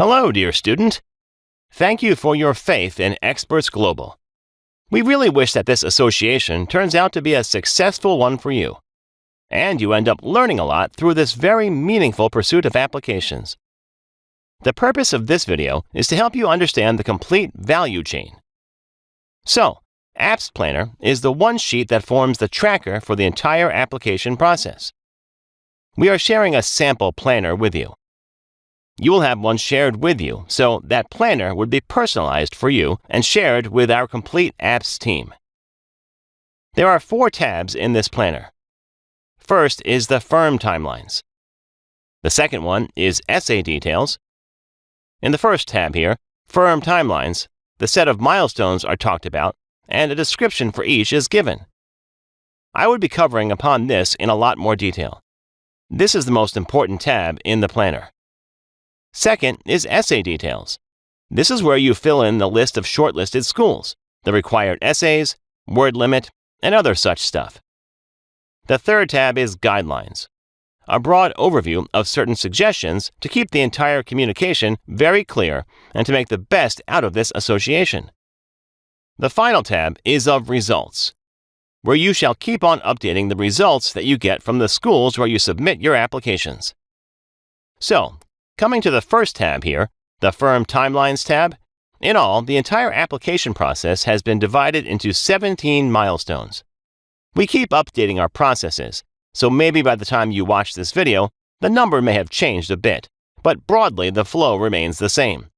Hello, dear student. Thank you for your faith in Experts Global. We really wish that this association turns out to be a successful one for you, and you end up learning a lot through this very meaningful pursuit of applications. The purpose of this video is to help you understand the complete value chain. So, Apps Planner is the one sheet that forms the tracker for the entire application process. We are sharing a sample planner with you. You will have one shared with you, so that planner would be personalized for you and shared with our complete apps team. There are 4 tabs in this planner. First is the firm timelines. The second one is essay details. In the first tab here, firm timelines, the set of milestones are talked about, and a description for each is given. I would be covering upon this in a lot more detail. This is the most important tab in the planner. Second is essay details. This is where you fill in the list of shortlisted schools, the required essays, word limit, and other such stuff. The third tab is guidelines, a broad overview of certain suggestions to keep the entire communication very clear and to make the best out of this association. The final tab is of results, where you shall keep on updating the results that you get from the schools where you submit your applications. So, coming to the first tab here, the Firm Timelines tab, in all, the entire application process has been divided into 17 milestones. We keep updating our processes, so maybe by the time you watch this video, the number may have changed a bit, but broadly the flow remains the same.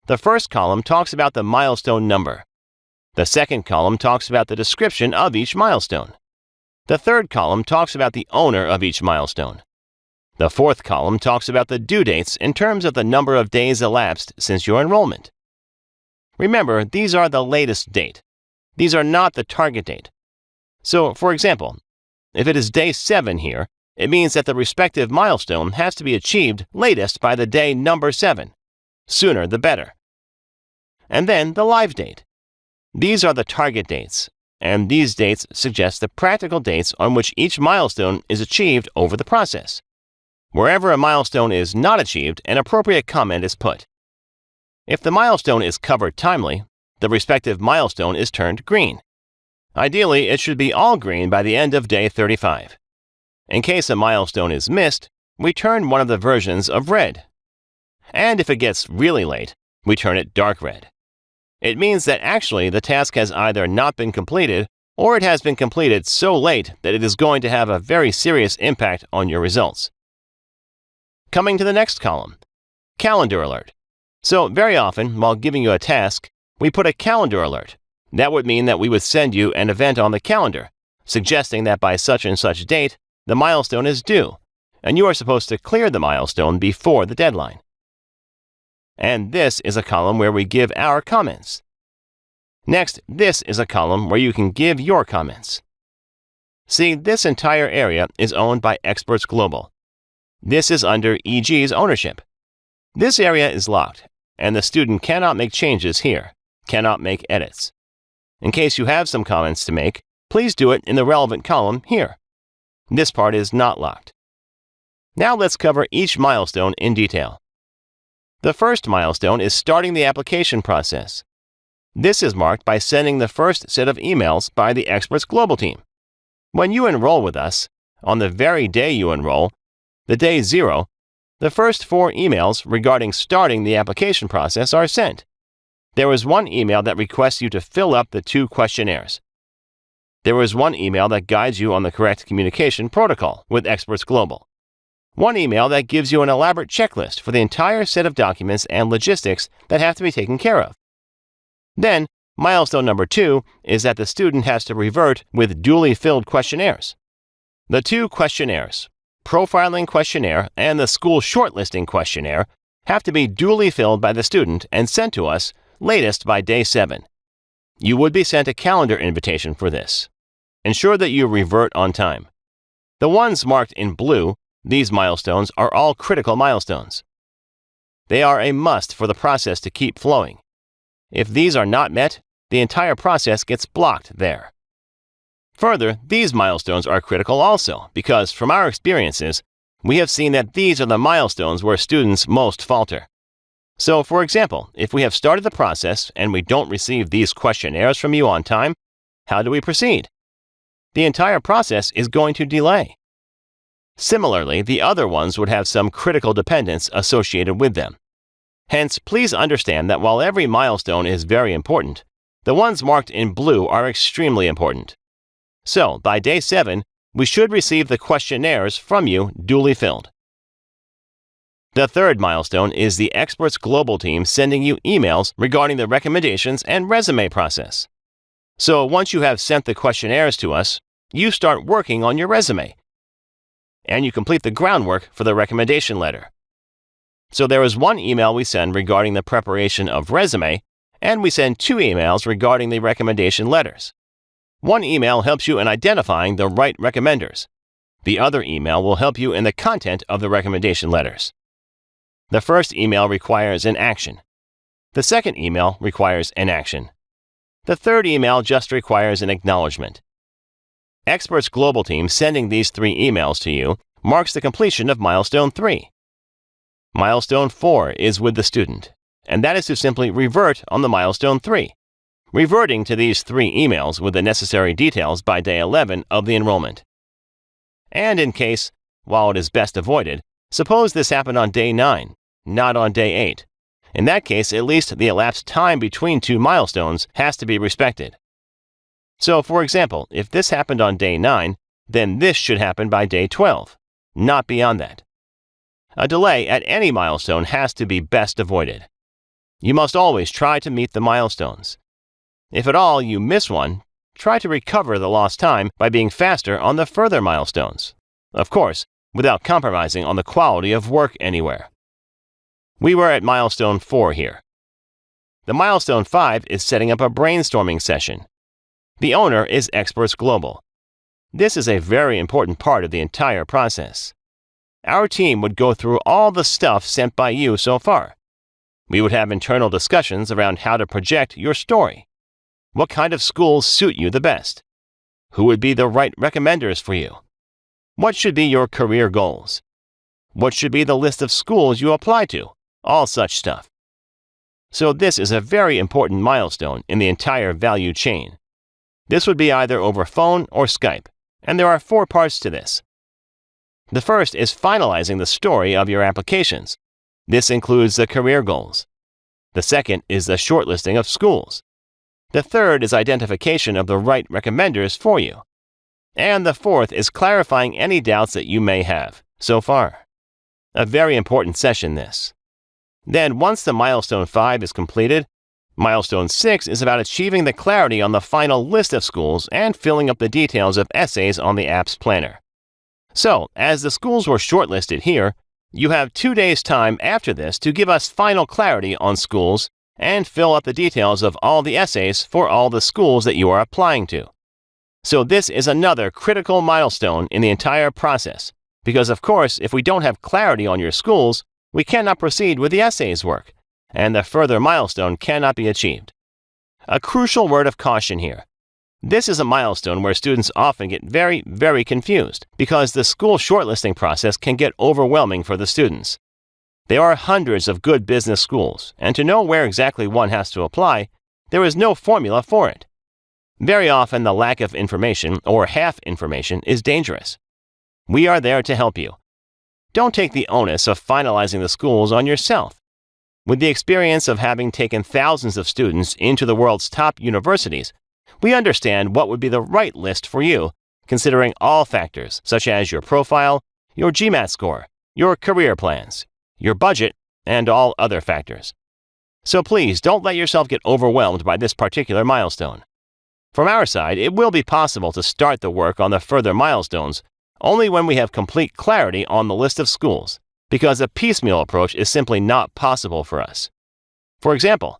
The first column talks about the milestone number. The second column talks about the description of each milestone. The third column talks about the owner of each milestone. The fourth column talks about the due dates in terms of the number of days elapsed since your enrollment. Remember, these are the latest date. These are not the target date. So, for example, if it is day 7 here, it means that the respective milestone has to be achieved latest by the day number 7. Sooner the better. And then the live date. These are the target dates, and these dates suggest the practical dates on which each milestone is achieved over the process. Wherever a milestone is not achieved, an appropriate comment is put. If the milestone is covered timely, the respective milestone is turned green. Ideally, it should be all green by the end of day 35. In case a milestone is missed, we turn one of the versions of red. And if it gets really late, we turn it dark red. It means that actually the task has either not been completed or it has been completed so late that it is going to have a very serious impact on your results. Coming to the next column, calendar alert. So very often, while giving you a task, we put a calendar alert. That would mean that we would send you an event on the calendar, suggesting that by such and such date, the milestone is due, and you are supposed to clear the milestone before the deadline. And this is a column where we give our comments. Next, this is a column where you can give your comments. See, this entire area is owned by Experts Global. This is under EG's ownership. This area is locked, and the student cannot make changes here, cannot make edits. In case you have some comments to make, please do it in the relevant column here. This part is not locked. Now let's cover each milestone in detail. The first milestone is starting the application process. This is marked by sending the first set of emails by the Experts Global team. When you enroll with us, on the very day you enroll, the day 0, the first 4 emails regarding starting the application process are sent. There is one email that requests you to fill up the 2 questionnaires. There is one email that guides you on the correct communication protocol with Experts Global. One email that gives you an elaborate checklist for the entire set of documents and logistics that have to be taken care of. Then, milestone number 2 is that the student has to revert with duly filled questionnaires. The 2 questionnaires, profiling questionnaire and the school shortlisting questionnaire, have to be duly filled by the student and sent to us latest by day 7. You would be sent a calendar invitation for this. Ensure that you revert on time. The ones marked in blue, these milestones are all critical milestones. They are a must for the process to keep flowing. If these are not met, the entire process gets blocked there. Further, these milestones are critical also because, from our experiences, we have seen that these are the milestones where students most falter. So, for example, if we have started the process and we don't receive these questionnaires from you on time, how do we proceed? The entire process is going to delay. Similarly, the other ones would have some critical dependence associated with them. Hence, please understand that while every milestone is very important, the ones marked in blue are extremely important. So, by day 7, we should receive the questionnaires from you duly filled. The third milestone is the Experts Global team sending you emails regarding the recommendations and resume process. So once you have sent the questionnaires to us, you start working on your resume, and you complete the groundwork for the recommendation letter. So there is one email we send regarding the preparation of resume, and we send 2 emails regarding the recommendation letters. One email helps you in identifying the right recommenders. The other email will help you in the content of the recommendation letters. The first email requires an action. The second email requires an action. The third email just requires an acknowledgement. Experts Global team sending these 3 emails to you marks the completion of Milestone 3. Milestone 4 is with the student, and that is to simply revert on the Milestone 3, reverting to these 3 emails with the necessary details by day 11 of the enrollment. And in case, while it is best avoided, suppose this happened on day 9, not on day 8. In that case, at least the elapsed time between 2 milestones has to be respected. So, for example, if this happened on day 9, then this should happen by day 12, not beyond that. A delay at any milestone has to be best avoided. You must always try to meet the milestones. If at all you miss one, try to recover the lost time by being faster on the further milestones. Of course, without compromising on the quality of work anywhere. We were at Milestone 4 here. The Milestone 5 is setting up a brainstorming session. The owner is Experts Global. This is a very important part of the entire process. Our team would go through all the stuff sent by you so far. We would have internal discussions around how to project your story. What kind of schools suit you the best? Who would be the right recommenders for you? What should be your career goals? What should be the list of schools you apply to? All such stuff. So this is a very important milestone in the entire value chain. This would be either over phone or Skype, and there are 4 parts to this. The first is finalizing the story of your applications. This includes the career goals. The second is the shortlisting of schools. The third is identification of the right recommenders for you. And the fourth is clarifying any doubts that you may have so far. A very important session this. Then once the Milestone 5 is completed, Milestone 6 is about achieving the clarity on the final list of schools and filling up the details of essays on the app's planner. So, as the schools were shortlisted here, you have 2 days' time after this to give us final clarity on schools and fill up the details of all the essays for all the schools that you are applying to. So this is another critical milestone in the entire process, because of course, if we don't have clarity on your schools, we cannot proceed with the essays work, and the further milestone cannot be achieved. A crucial word of caution here. This is a milestone where students often get very, very confused because the school shortlisting process can get overwhelming for the students. There are hundreds of good business schools, and to know where exactly one has to apply, there is no formula for it. Very often, the lack of information or half information is dangerous. We are there to help you. Don't take the onus of finalizing the schools on yourself. With the experience of having taken thousands of students into the world's top universities, we understand what would be the right list for you, considering all factors such as your profile, your GMAT score, your career plans, your budget, and all other factors. So please don't let yourself get overwhelmed by this particular milestone. From our side, it will be possible to start the work on the further milestones only when we have complete clarity on the list of schools, because a piecemeal approach is simply not possible for us. For example,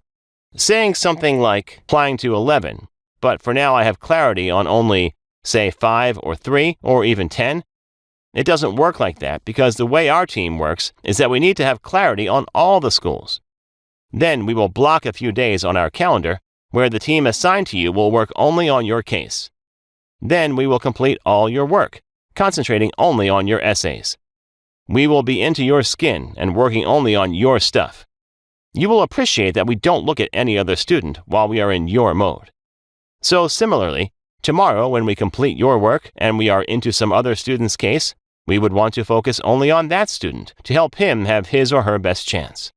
saying something like applying to 11, but for now I have clarity on only, say, 5 or 3 or even 10. It doesn't work like that because the way our team works is that we need to have clarity on all the schools. Then we will block a few days on our calendar where the team assigned to you will work only on your case. Then we will complete all your work, concentrating only on your essays. We will be into your skin and working only on your stuff. You will appreciate that we don't look at any other student while we are in your mode. So similarly, tomorrow when we complete your work and we are into some other student's case, we would want to focus only on that student to help him have his or her best chance.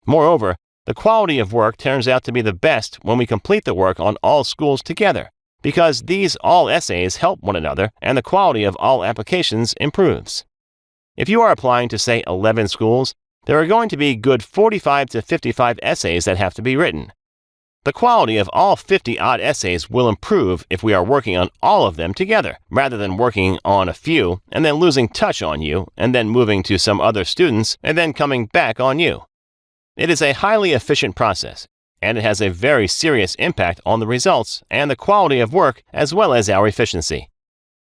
Moreover, the quality of work turns out to be the best when we complete the work on all schools together, because these all essays help one another and the quality of all applications improves. If you are applying to, say, 11 schools, there are going to be good 45 to 55 essays that have to be written. The quality of all 50-odd essays will improve if we are working on all of them together, rather than working on a few and then losing touch on you and then moving to some other students and then coming back on you. It is a highly efficient process, and it has a very serious impact on the results and the quality of work as well as our efficiency.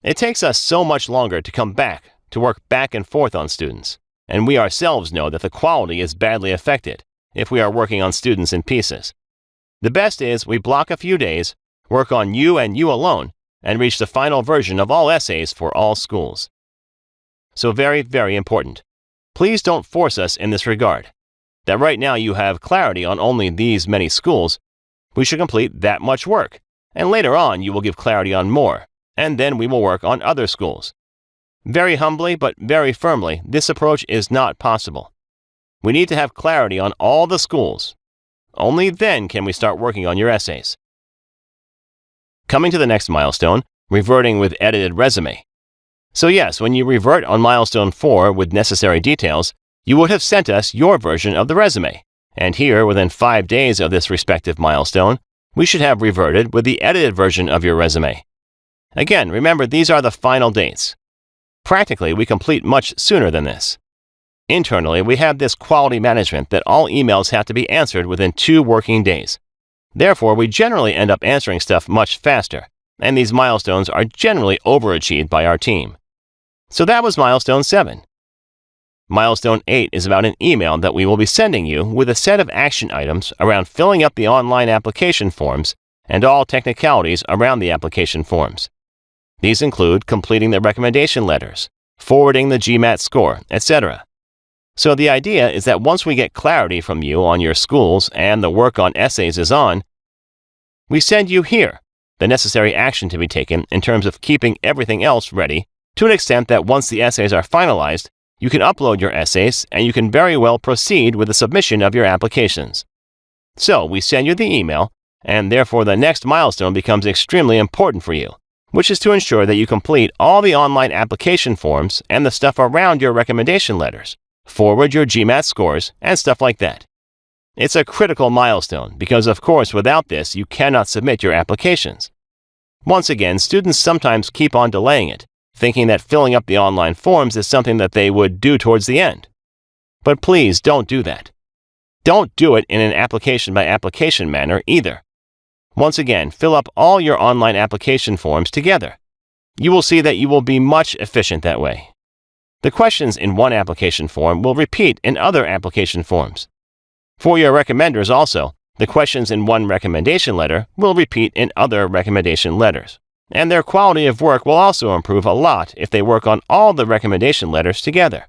It takes us so much longer to come back, to work back and forth on students, and we ourselves know that the quality is badly affected if we are working on students in pieces. The best is we block a few days, work on you and you alone, and reach the final version of all essays for all schools. So very, very important. Please don't force us in this regard. That right now you have clarity on only these many schools, we should complete that much work, and later on you will give clarity on more, and then we will work on other schools. Very humbly but very firmly, this approach is not possible. We need to have clarity on all the schools. Only then can we start working on your essays. Coming to the next milestone, reverting with edited resume. So yes, when you revert on milestone 4 with necessary details, you would have sent us your version of the resume, and here, within 5 days of this respective milestone, we should have reverted with the edited version of your resume. Again, remember these are the final dates. Practically, we complete much sooner than this. Internally, we have this quality management that all emails have to be answered within 2 working days. Therefore, we generally end up answering stuff much faster, and these milestones are generally overachieved by our team. So that was milestone 7. Milestone 8 is about an email that we will be sending you with a set of action items around filling up the online application forms and all technicalities around the application forms. These include completing the recommendation letters, forwarding the GMAT score, etc. So the idea is that once we get clarity from you on your schools and the work on essays is on, we send you here the necessary action to be taken in terms of keeping everything else ready to an extent that once the essays are finalized, you can upload your essays and you can very well proceed with the submission of your applications. So we send you the email, and therefore the next milestone becomes extremely important for you, which is to ensure that you complete all the online application forms and the stuff around your recommendation letters, forward your GMAT scores, and stuff like that. It's a critical milestone because, of course, without this, you cannot submit your applications. Once again, students sometimes keep on delaying it, thinking that filling up the online forms is something that they would do towards the end. But please don't do that. Don't do it in an application-by-application manner either. Once again, fill up all your online application forms together. You will see that you will be much efficient that way. The questions in one application form will repeat in other application forms. For your recommenders also, the questions in one recommendation letter will repeat in other recommendation letters. And their quality of work will also improve a lot if they work on all the recommendation letters together.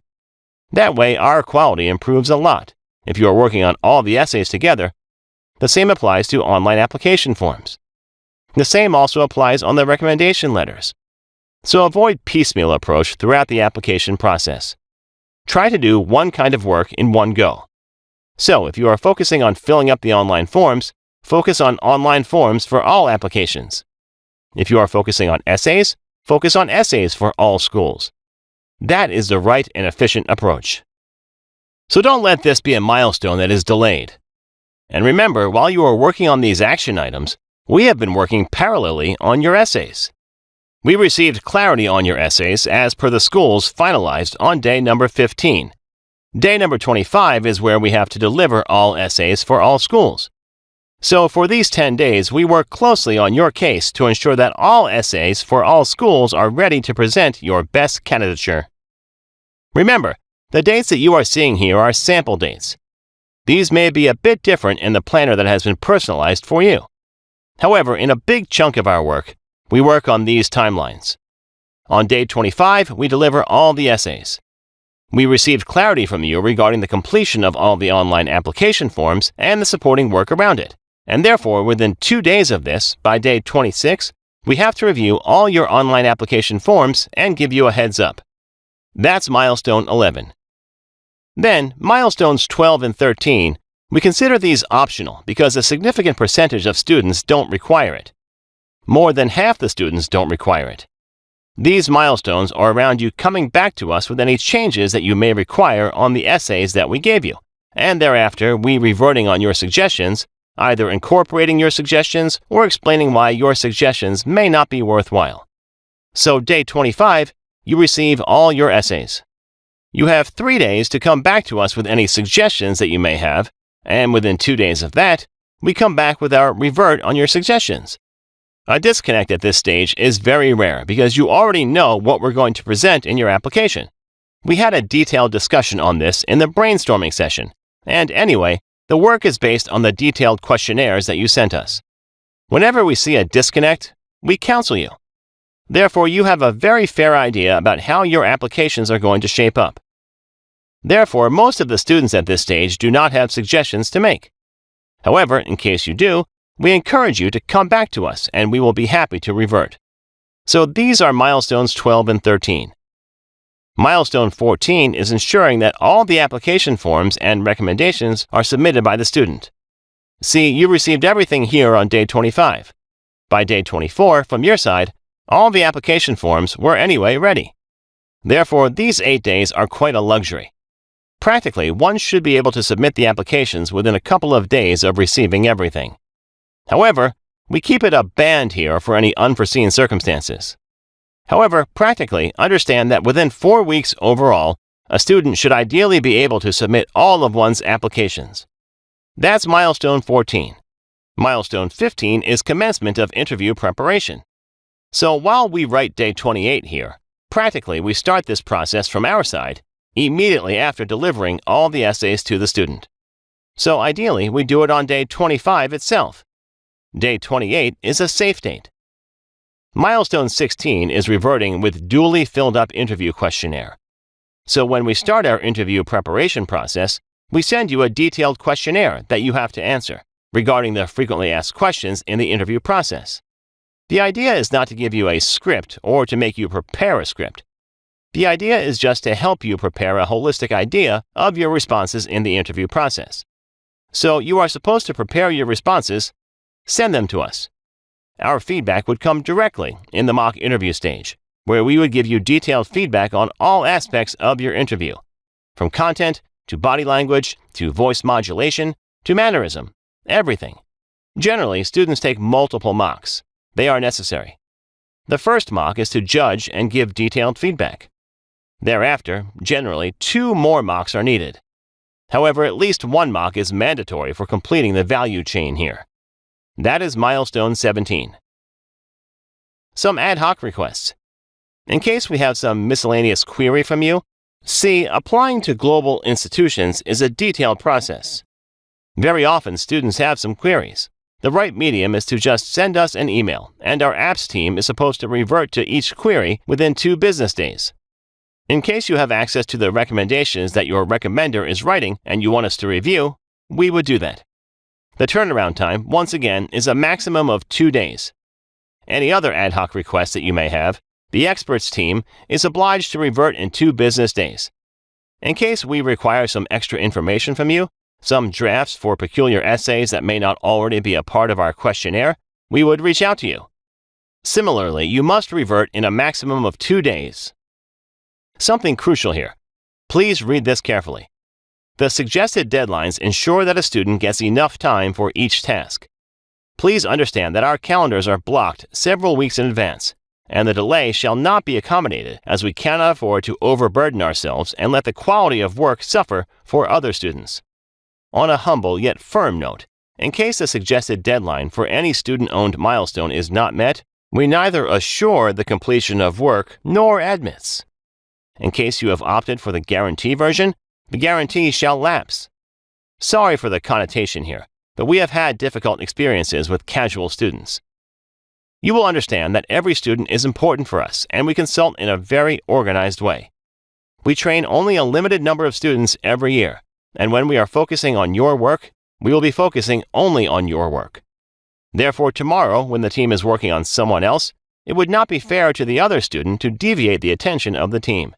That way, our quality improves a lot if you are working on all the essays together. The same applies to online application forms. The same also applies on the recommendation letters. So avoid piecemeal approach throughout the application process. Try to do one kind of work in one go. So if you are focusing on filling up the online forms, focus on online forms for all applications. If you are focusing on essays, focus on essays for all schools. That is the right and efficient approach. So don't let this be a milestone that is delayed. And remember, while you are working on these action items, we have been working parallelly on your essays. We received clarity on your essays as per the schools finalized on day number 15. Day number 25 is where we have to deliver all essays for all schools. So for these 10 days, we work closely on your case to ensure that all essays for all schools are ready to present your best candidature. Remember, the dates that you are seeing here are sample dates. These may be a bit different in the planner that has been personalized for you. However, in a big chunk of our work, we work on these timelines. On day 25, we deliver all the essays. We received clarity from you regarding the completion of all the online application forms and the supporting work around it, and therefore within 2 days of this, by day 26, we have to review all your online application forms and give you a heads up. That's milestone 11. Then, milestones 12 and 13, we consider these optional because a significant percentage of students don't require it. More than half the students don't require it. These milestones are around you coming back to us with any changes that you may require on the essays that we gave you, and thereafter we reverting on your suggestions, either incorporating your suggestions or explaining why your suggestions may not be worthwhile. So day 25, you receive all your essays. You have 3 days to come back to us with any suggestions that you may have, and within 2 days of that, we come back with our revert on your suggestions. A disconnect at this stage is very rare because you already know what we're going to present in your application. We had a detailed discussion on this in the brainstorming session, and anyway, the work is based on the detailed questionnaires that you sent us. Whenever we see a disconnect, we counsel you. Therefore, you have a very fair idea about how your applications are going to shape up. Therefore, most of the students at this stage do not have suggestions to make. However, in case you do, we encourage you to come back to us and we will be happy to revert. So these are milestones 12 and 13. Milestone 14 is ensuring that all the application forms and recommendations are submitted by the student. See, you received everything here on day 25. By day 24, from your side, all the application forms were anyway ready. Therefore, these 8 days are quite a luxury. Practically, one should be able to submit the applications within a couple of days of receiving everything. However, we keep it a band here for any unforeseen circumstances. However, practically, understand that within 4 weeks overall, a student should ideally be able to submit all of one's applications. That's milestone 14. Milestone 15 is commencement of interview preparation. So while we write day 28 here, practically we start this process from our side immediately after delivering all the essays to the student. So ideally, we do it on day 25 itself. Day 28 is a safe date. Milestone 16 is reverting with duly filled up interview questionnaire. So when we start our interview preparation process, we send you a detailed questionnaire that you have to answer regarding the frequently asked questions in the interview process. The idea is not to give you a script or to make you prepare a script. The idea is just to help you prepare a holistic idea of your responses in the interview process. So you are supposed to prepare your responses, send them to us. Our feedback would come directly in the mock interview stage, where we would give you detailed feedback on all aspects of your interview, from content to body language to voice modulation to mannerism, everything. Generally, students take multiple mocks. They are necessary. The first mock is to judge and give detailed feedback. Thereafter, generally, 2 more mocks are needed. However, at least 1 mock is mandatory for completing the value chain here. That is milestone 17. Some ad hoc requests. In case we have some miscellaneous query from you, see, applying to global institutions is a detailed process. Very often, students have some queries. The right medium is to just send us an email, and our apps team is supposed to revert to each query within 2 business days. In case you have access to the recommendations that your recommender is writing and you want us to review, we would do that. The turnaround time, once again, is a maximum of 2 days. Any other ad hoc requests that you may have, the experts team is obliged to revert in 2 business days. In case we require some extra information from you, some drafts for peculiar essays that may not already be a part of our questionnaire, we would reach out to you. Similarly, you must revert in a maximum of 2 days. Something crucial here. Please read this carefully. The suggested deadlines ensure that a student gets enough time for each task. Please understand that our calendars are blocked several weeks in advance, and the delay shall not be accommodated as we cannot afford to overburden ourselves and let the quality of work suffer for other students. On a humble yet firm note, in case the suggested deadline for any student-owned milestone is not met, we neither assure the completion of work nor admits. In case you have opted for the guarantee version, the guarantee shall lapse. Sorry for the connotation here, but we have had difficult experiences with casual students. You will understand that every student is important for us, and we consult in a very organized way. We train only a limited number of students every year, and when we are focusing on your work, we will be focusing only on your work. Therefore, tomorrow, when the team is working on someone else, it would not be fair to the other student to deviate the attention of the team.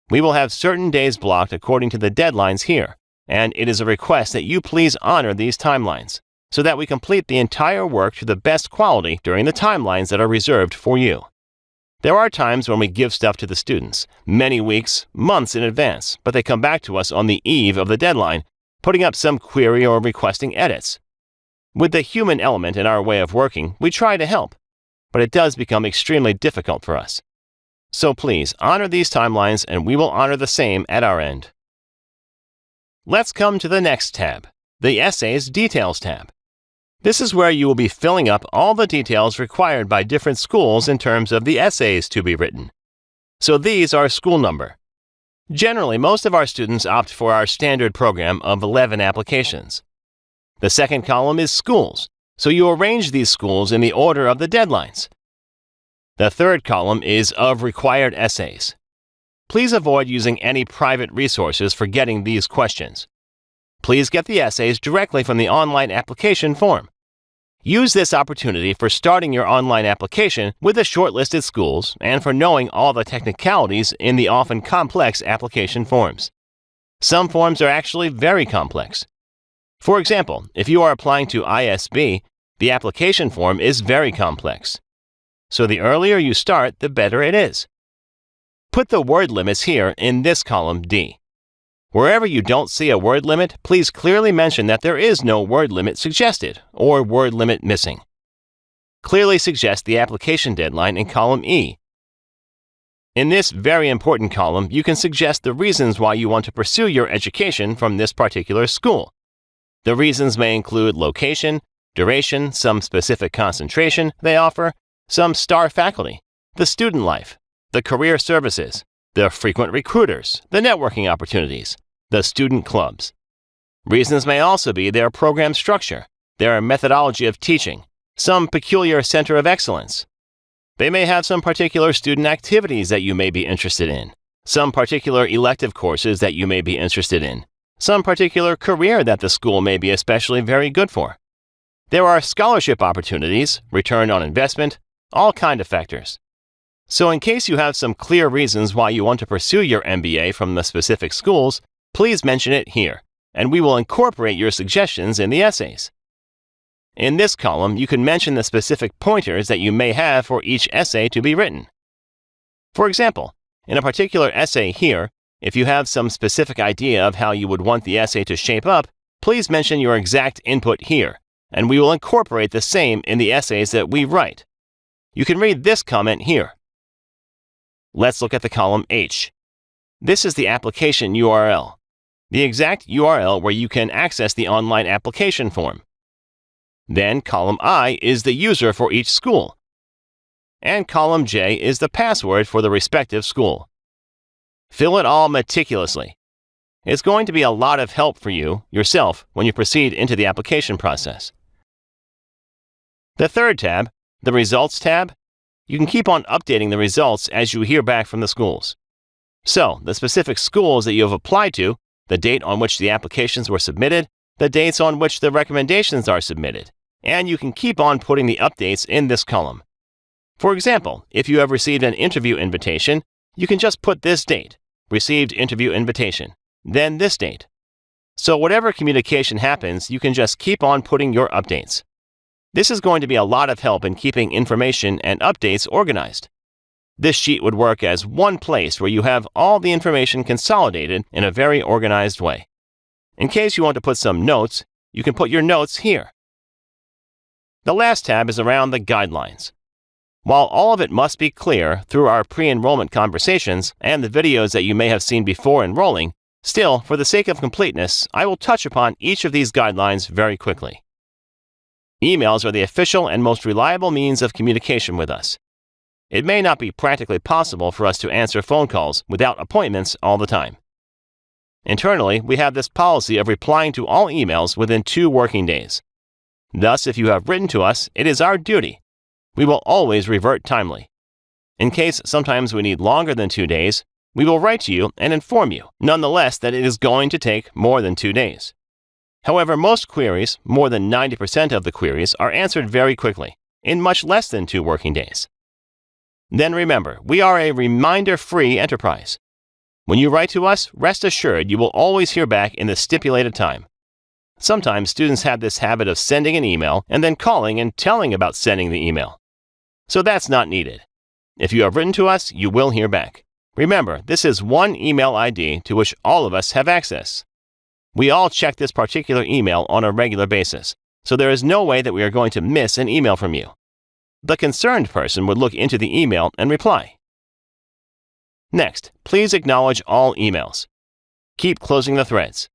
We will have certain days blocked according to the deadlines here, and it is a request that you please honor these timelines, so that we complete the entire work to the best quality during the timelines that are reserved for you. There are times when we give stuff to the students, many weeks, months in advance, but they come back to us on the eve of the deadline, putting up some query or requesting edits. With the human element in our way of working, we try to help, but it does become extremely difficult for us. So please honor these timelines and we will honor the same at our end. Let's come to the next tab, the Essays Details tab. This is where you will be filling up all the details required by different schools in terms of the essays to be written. So these are school number. Generally, most of our students opt for our standard program of 11 applications. The second column is schools, so you arrange these schools in the order of the deadlines. The third column is of required essays. Please avoid using any private resources for getting these questions. Please get the essays directly from the online application form. Use this opportunity for starting your online application with the shortlisted schools and for knowing all the technicalities in the often complex application forms. Some forms are actually very complex. For example, if you are applying to ISB, the application form is very complex. So the earlier you start, the better it is. Put the word limits here in this column D. Wherever you don't see a word limit, please clearly mention that there is no word limit suggested or word limit missing. Clearly suggest the application deadline in column E. In this very important column, you can suggest the reasons why you want to pursue your education from this particular school. The reasons may include location, duration, some specific concentration they offer, some star faculty, the student life, the career services, the frequent recruiters, the networking opportunities, the student clubs. Reasons may also be their program structure, their methodology of teaching, some peculiar center of excellence. They may have some particular student activities that you may be interested in, some particular elective courses that you may be interested in, some particular career that the school may be especially very good for. There are scholarship opportunities, return on investment, all kinds of factors. So in case you have some clear reasons why you want to pursue your MBA from the specific schools, please mention it here, and we will incorporate your suggestions in the essays. In this column, you can mention the specific pointers that you may have for each essay to be written. For example, in a particular essay here, if you have some specific idea of how you would want the essay to shape up, please mention your exact input here, and we will incorporate the same in the essays that we write. You can read this comment here. Let's look at the column H. This is the application URL, the exact URL where you can access the online application form. Then column I is the user for each school, and column J is the password for the respective school. Fill it all meticulously. It's going to be a lot of help for you, yourself, when you proceed into the application process. The third tab, the Results tab, you can keep on updating the results as you hear back from the schools. So, the specific schools that you have applied to, the date on which the applications were submitted, the dates on which the recommendations are submitted, and you can keep on putting the updates in this column. For example, if you have received an interview invitation, you can just put this date, received interview invitation, then this date. So whatever communication happens, you can just keep on putting your updates. This is going to be a lot of help in keeping information and updates organized. This sheet would work as one place where you have all the information consolidated in a very organized way. In case you want to put some notes, you can put your notes here. The last tab is around the guidelines. While all of it must be clear through our pre-enrollment conversations and the videos that you may have seen before enrolling, still, for the sake of completeness, I will touch upon each of these guidelines very quickly. Emails are the official and most reliable means of communication with us. It may not be practically possible for us to answer phone calls without appointments all the time. Internally, we have this policy of replying to all emails within 2 working days. Thus, if you have written to us, it is our duty. We will always revert timely. In case sometimes we need longer than 2 days, We will write to you and inform you, nonetheless, that it is going to take more than 2 days. However, most queries, more than 90% of the queries, are answered very quickly, in much less than 2 working days. Then remember, we are a reminder-free enterprise. When you write to us, rest assured you will always hear back in the stipulated time. Sometimes students have this habit of sending an email and then calling and telling about sending the email. So that's not needed. If you have written to us, you will hear back. Remember, this is one email ID to which all of us have access. We all check this particular email on a regular basis, so there is no way that we are going to miss an email from you. The concerned person would look into the email and reply. Next, please acknowledge all emails. Keep closing the threads.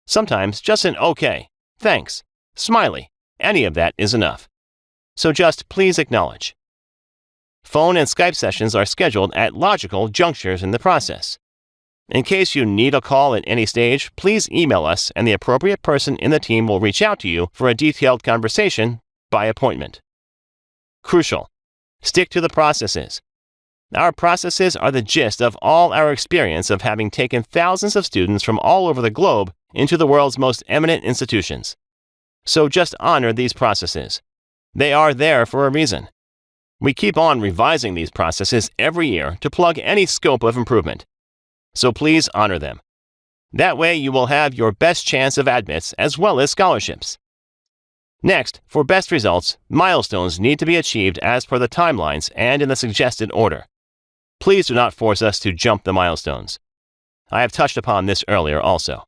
Sometimes just an OK, thanks, smiley, any of that is enough. So just please acknowledge. Phone and Skype sessions are scheduled at logical junctures in the process. In case you need a call at any stage, please email us and the appropriate person in the team will reach out to you for a detailed conversation by appointment. Crucial. Stick to the processes. Our processes are the gist of all our experience of having taken thousands of students from all over the globe into the world's most eminent institutions. So just honor these processes. They are there for a reason. We keep on revising these processes every year to plug any scope of improvement. So please honor them. That way you will have your best chance of admits as well as scholarships. Next, for best results, milestones need to be achieved as per the timelines and in the suggested order. Please do not force us to jump the milestones. I have touched upon this earlier also.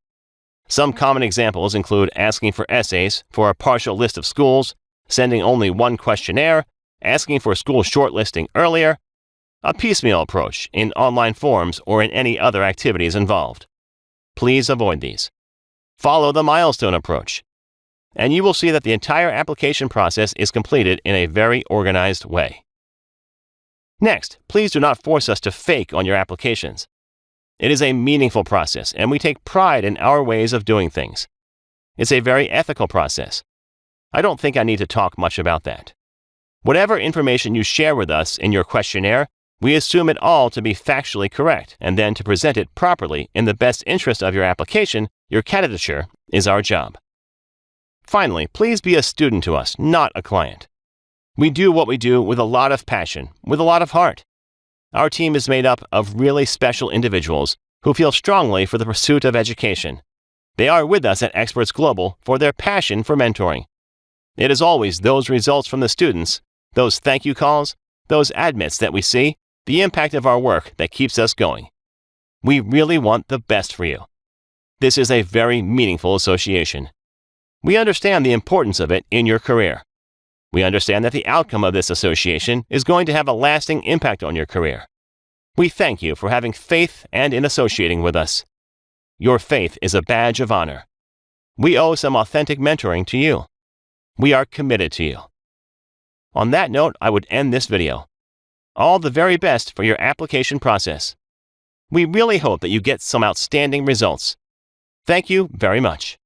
Some common examples include asking for essays for a partial list of schools, sending only one questionnaire, asking for school shortlisting earlier, a piecemeal approach in online forums or in any other activities involved. Please avoid these. Follow the milestone approach, and you will see that the entire application process is completed in a very organized way. Next, please do not force us to fake on your applications. It is a meaningful process, and we take pride in our ways of doing things. It's a very ethical process. I don't think I need to talk much about that. Whatever information you share with us in your questionnaire, we assume it all to be factually correct, and then to present it properly in the best interest of your application, your candidature, is our job. Finally, please be a student to us, not a client. We do what we do with a lot of passion, with a lot of heart. Our team is made up of really special individuals who feel strongly for the pursuit of education. They are with us at Experts Global for their passion for mentoring. It is always those results from the students, those thank you calls, those admits that we see, the impact of our work that keeps us going. We really want the best for you. This is a very meaningful association. We understand the importance of it in your career. We understand that the outcome of this association is going to have a lasting impact on your career. We thank you for having faith and in associating with us. Your faith is a badge of honor. We owe some authentic mentoring to you. We are committed to you. On that note, I would end this video. All the very best for your application process. We really hope that you get some outstanding results. Thank you very much.